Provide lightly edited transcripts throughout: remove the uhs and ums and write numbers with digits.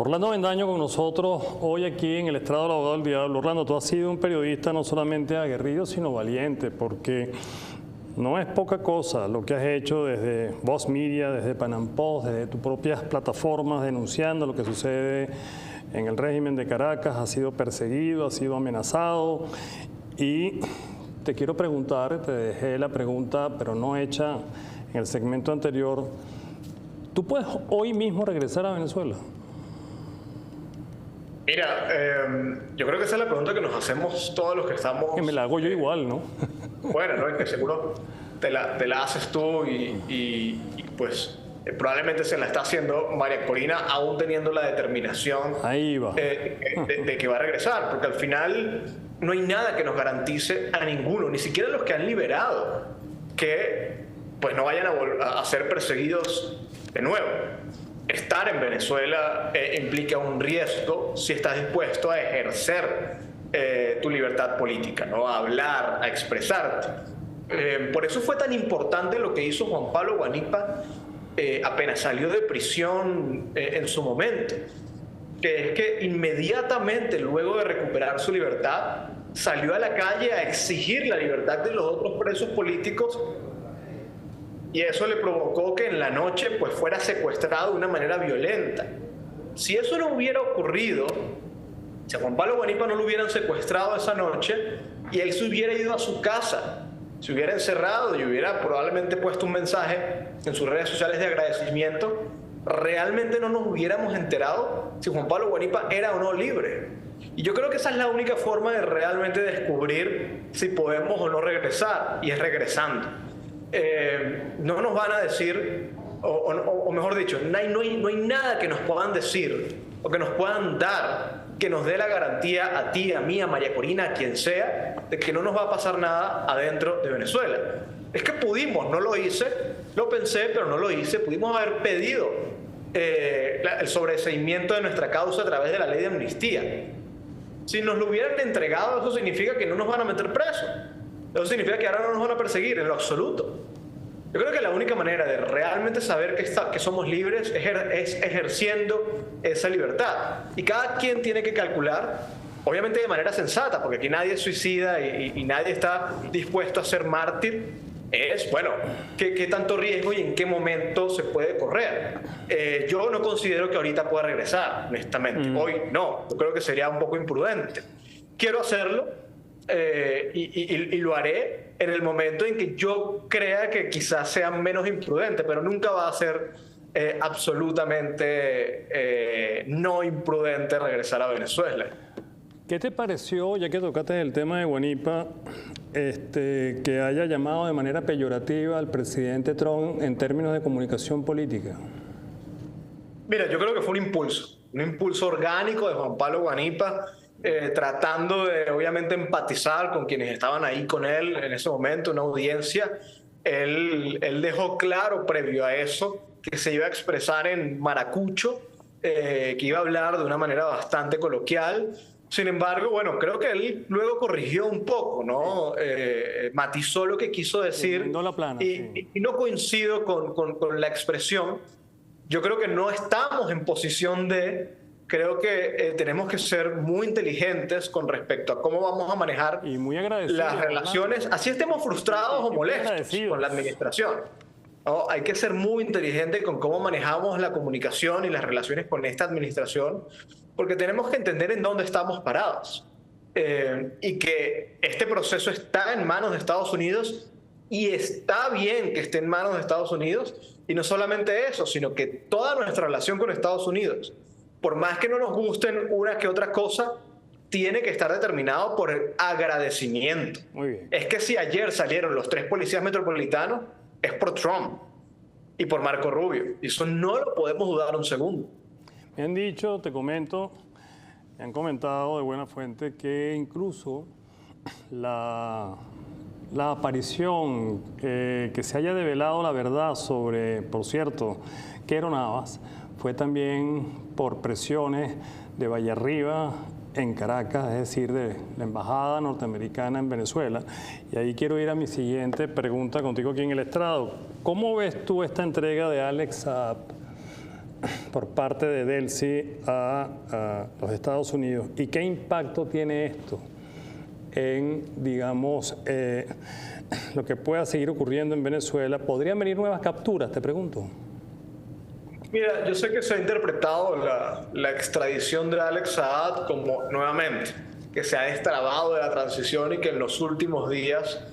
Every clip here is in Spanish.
Orlando Bendaño con nosotros hoy aquí en el estrado del Abogado del Diablo. Orlando, tú has sido un periodista no solamente aguerrido, sino valiente, porque no es poca cosa lo que has hecho desde Voz Media, desde Panam Post, desde tus propias plataformas, denunciando lo que sucede en el régimen de Caracas. Has sido perseguido, has sido amenazado y te quiero preguntar, te dejé la pregunta, pero no hecha en el segmento anterior. ¿Tú puedes hoy mismo regresar a Venezuela? Mira, yo creo que esa es la pregunta que nos hacemos todos los que estamos... Que me la hago yo igual, ¿no? Bueno, ¿no? Es que seguro te la haces tú y pues probablemente se la está haciendo María Corina, aún teniendo la determinación Ahí va. de que va a regresar, porque al final no hay nada que nos garantice a ninguno, ni siquiera los que han liberado, que pues no vayan a ser perseguidos de nuevo. Estar en Venezuela implica un riesgo si estás dispuesto a ejercer tu libertad política, ¿no? A hablar, a expresarte. Por eso fue tan importante lo que hizo Juan Pablo Guanipa apenas salió de prisión en su momento, que es que inmediatamente luego de recuperar su libertad salió a la calle a exigir la libertad de los otros presos políticos. Y eso le provocó que en la noche pues fuera secuestrado de una manera violenta. Si eso no hubiera ocurrido, si a Juan Pablo Guanipa no lo hubieran secuestrado esa noche y él se hubiera ido a su casa, se hubiera encerrado y hubiera probablemente puesto un mensaje en sus redes sociales de agradecimiento, realmente no nos hubiéramos enterado si Juan Pablo Guanipa era o no libre. Y yo creo que esa es la única forma de realmente descubrir si podemos o no regresar, y es regresando. No nos van a decir, o mejor dicho, no hay nada que nos puedan decir o que nos puedan dar que nos dé la garantía a ti, a mí, a María Corina, a quien sea, de que no nos va a pasar nada adentro de Venezuela. Es que pudimos, no lo hice, lo pensé, pero no lo hice, pudimos haber pedido el sobreseimiento de nuestra causa a través de la ley de amnistía. Si nos lo hubieran entregado, eso significa que no nos van a meter presos. Eso significa que ahora no nos van a perseguir en lo absoluto. Yo creo que la única manera de realmente saber que somos libres es ejerciendo esa libertad. Y cada quien tiene que calcular, obviamente de manera sensata, porque aquí nadie es suicida y nadie está dispuesto a ser mártir, es, bueno, ¿qué tanto riesgo y en qué momento se puede correr? Yo no considero que ahorita pueda regresar, honestamente. Hoy no, yo creo que sería un poco imprudente. Quiero hacerlo. Y lo haré en el momento en que yo crea que quizás sea menos imprudente, pero nunca va a ser absolutamente no imprudente regresar a Venezuela. ¿Qué te pareció, ya que tocaste el tema de Guanipa, que haya llamado de manera peyorativa al presidente Trump en términos de comunicación política? Mira, yo creo que fue un impulso orgánico de Juan Pablo Guanipa, tratando de obviamente empatizar con quienes estaban ahí con él en ese momento, una audiencia. Él dejó claro previo a eso que se iba a expresar en maracucho, que iba a hablar de una manera bastante coloquial. Sin embargo, bueno, creo que él luego corrigió un poco, ¿no? Matizó lo que quiso decir, no la plana, y no coincido con la expresión. Yo creo que no estamos en posición de... Creo que tenemos que ser muy inteligentes con respecto a cómo vamos a manejar y muy las relaciones, así estemos frustrados o molestos con la administración. ¿No? Hay que ser muy inteligente con cómo manejamos la comunicación y las relaciones con esta administración, porque tenemos que entender en dónde estamos parados. Y que este proceso está en manos de Estados Unidos, y está bien que esté en manos de Estados Unidos, y no solamente eso, sino que toda nuestra relación con Estados Unidos, por más que no nos gusten una que otra cosa, tiene que estar determinado por el agradecimiento. Muy bien. Es que si ayer salieron los 3 policías metropolitanos, es por Trump y por Marco Rubio. Y eso no lo podemos dudar un segundo. Me han dicho, te comento, me han comentado de buena fuente que incluso la aparición, que se haya develado la verdad sobre, por cierto, Quero Navas, fue también por presiones de Vallearriba en Caracas, es decir, de la Embajada norteamericana en Venezuela. Y ahí quiero ir a mi siguiente pregunta contigo aquí en el estrado. ¿Cómo ves tú esta entrega de Alex Saab por parte de Delcy a los Estados Unidos y qué impacto tiene esto en, digamos, lo que pueda seguir ocurriendo en Venezuela. ¿Podrían venir nuevas capturas, te pregunto? Mira, yo sé que se ha interpretado la extradición de Alex Saad como, nuevamente, que se ha destrabado de la transición y que en los últimos días,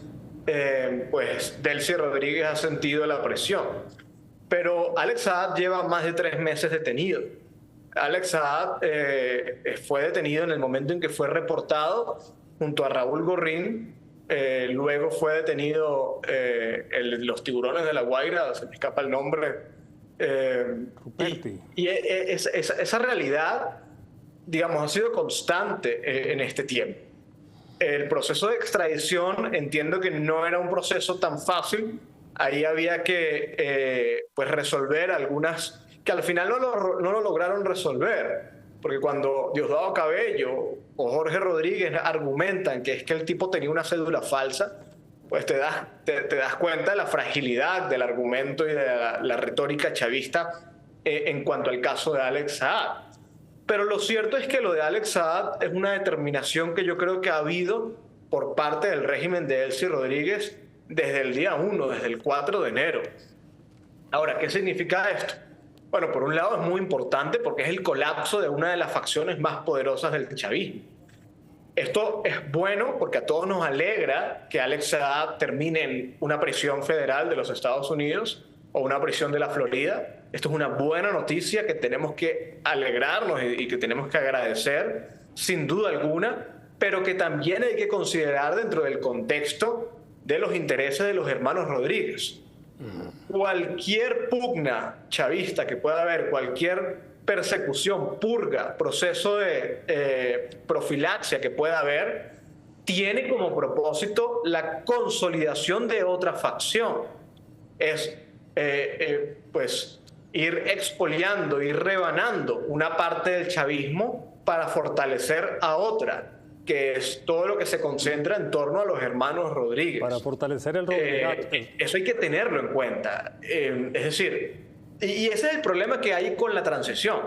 pues, Delcy Rodríguez ha sentido la presión. Pero Alex Saad lleva más de 3 meses detenido. Alex Saad fue detenido en el momento en que fue reportado junto a Raúl Gorrín. Luego fue detenido los tiburones de La Guaira, se me escapa el nombre. Y esa realidad, digamos, ha sido constante en este tiempo. El proceso de extradición entiendo que no era un proceso tan fácil. Ahí había que pues resolver algunas que al final no lo lograron resolver. Porque cuando Diosdado Cabello o Jorge Rodríguez argumentan que es que el tipo tenía una cédula falsa, pues te das cuenta de la fragilidad del argumento y de la retórica chavista en cuanto al caso de Alex Saad. Pero lo cierto es que lo de Alex Saad es una determinación que yo creo que ha habido por parte del régimen de Delcy Rodríguez desde el día 1, desde el 4 de enero. Ahora, ¿qué significa esto? Bueno, por un lado es muy importante porque es el colapso de una de las facciones más poderosas del chavismo. Esto es bueno porque a todos nos alegra que Alex Saad termine en una prisión federal de los Estados Unidos o una prisión de la Florida. Esto es una buena noticia que tenemos que alegrarnos y que tenemos que agradecer, sin duda alguna, pero que también hay que considerar dentro del contexto de los intereses de los hermanos Rodríguez. Cualquier pugna chavista que pueda haber, cualquier persecución, purga, proceso de profilaxia que pueda haber, tiene como propósito la consolidación de otra facción. Es pues ir expoliando, ir rebanando una parte del chavismo para fortalecer a otra, que es todo lo que se concentra en torno a los hermanos Rodríguez. Para fortalecer el Rodríguez. Eso hay que tenerlo en cuenta. Es decir, y ese es el problema que hay con la transición,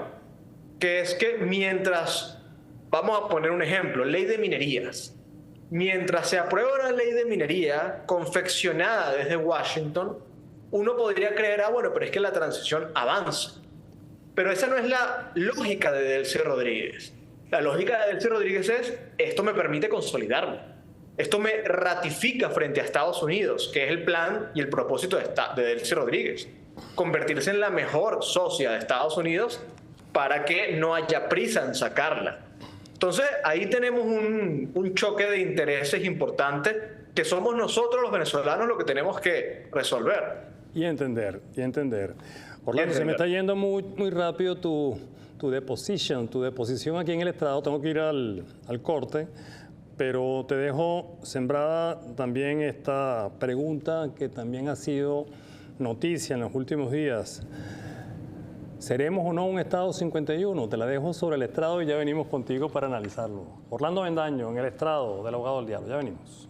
que es que mientras, vamos a poner un ejemplo, ley de minerías, mientras se aprueba una ley de minería confeccionada desde Washington, uno podría creer, bueno, pero es que la transición avanza. Pero esa no es la lógica de Delcy Rodríguez. La lógica de Delcy Rodríguez es, esto me permite consolidarme. Esto me ratifica frente a Estados Unidos, que es el plan y el propósito de Delcy Rodríguez. Convertirse en la mejor socia de Estados Unidos para que no haya prisa en sacarla. Entonces, ahí tenemos un choque de intereses importante que somos nosotros los venezolanos los que tenemos que resolver. Y entender. Orlando, se me está yendo muy rápido tu deposición aquí en el estrado. Tengo que ir al corte, pero te dejo sembrada también esta pregunta que también ha sido noticia en los últimos días. ¿Seremos o no un Estado 51? Te la dejo sobre el estrado y ya venimos contigo para analizarlo. Orlando Avendaño, en el estrado del Abogado del Diablo. Ya venimos.